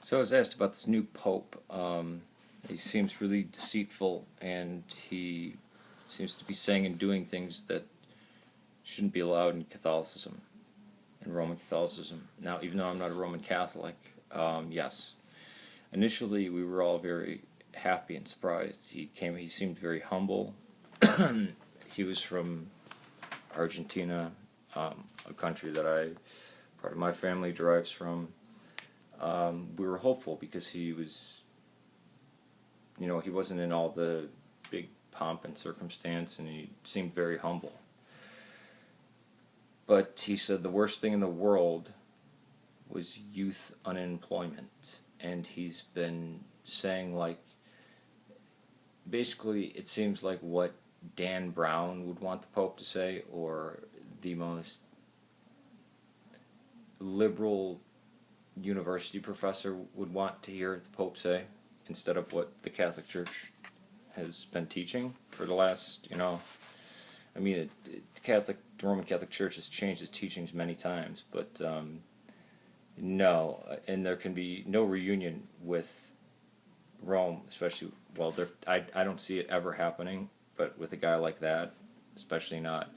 So I was asked about this new pope. He seems really deceitful, and he seems to be saying and doing things that shouldn't be allowed in Catholicism, in Roman Catholicism. Now, even though I'm not a Roman Catholic, yes. Initially, we were all very happy and surprised. He seemed very humble. He was from Argentina, a country that part of my family derives from. We were hopeful because he was, he wasn't in all the big pomp and circumstance, and he seemed very humble. But he said the worst thing in the world was youth unemployment, and he's been saying, like, basically it seems like what Dan Brown would want the Pope to say, or the most liberal university professor would want to hear the Pope say, instead of what the Catholic Church has been teaching for the last, the Roman Catholic Church has changed its teachings many times, but no, and there can be no reunion with Rome, especially, I don't see it ever happening, but with a guy like that, especially not.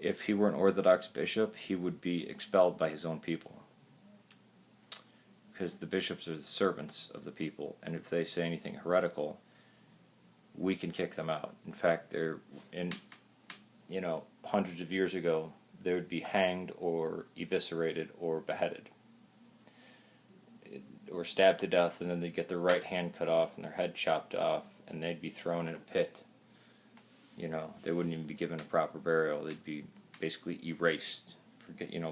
If he were an Orthodox bishop, he would be expelled by his own people. Because the bishops are the servants of the people, and if they say anything heretical, we can kick them out. In fact, hundreds of years ago, they would be hanged or eviscerated or beheaded. Or stabbed to death, and then they'd get their right hand cut off and their head chopped off, and they'd be thrown in a pit. They wouldn't even be given a proper burial. They'd be basically erased,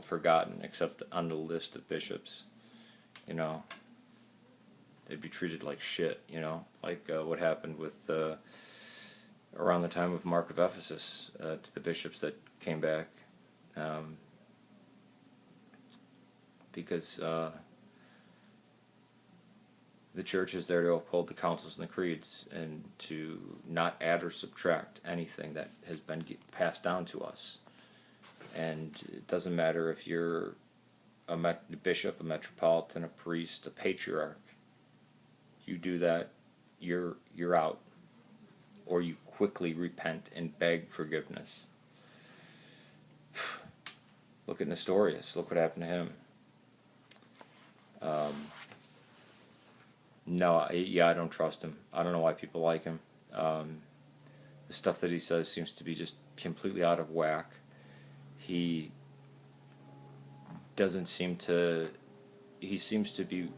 forgotten, except on the list of bishops. They'd be treated like shit, like what happened with, around the time of Mark of Ephesus, to the bishops that came back, because the church is there to uphold the councils and the creeds, and to not add or subtract anything that has been passed down to us. And it doesn't matter if you're a bishop, a metropolitan, a priest, a patriarch. You do that, you're out. Or you quickly repent and beg forgiveness. Look at Nestorius. Look what happened to him. I don't trust him. I don't know why people like him. The stuff that he says seems to be just completely out of whack. He seems to be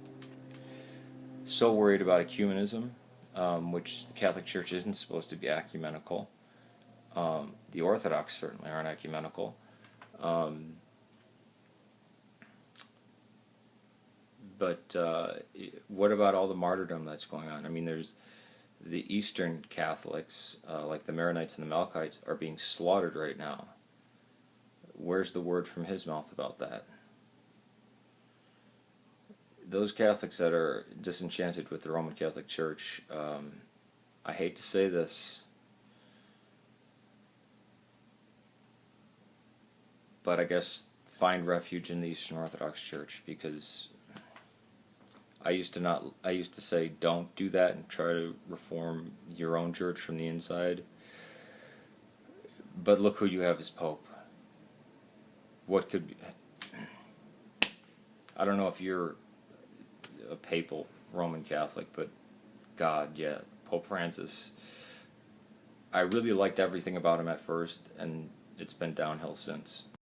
so worried about ecumenism, which the Catholic Church isn't supposed to be ecumenical. The Orthodox certainly aren't ecumenical. But what about all the martyrdom that's going on? I mean, there's the Eastern Catholics, like the Maronites and the Melkites, are being slaughtered right now. Where's the word from his mouth about that? Those Catholics that are disenchanted with the Roman Catholic Church, I hate to say this, but I guess find refuge in the Eastern Orthodox Church, because I used to say don't do that and try to reform your own church from the inside. But look who you have as Pope. What could be? I don't know if you're a papal Roman Catholic, but God, yeah, Pope Francis. I really liked everything about him at first, and it's been downhill since.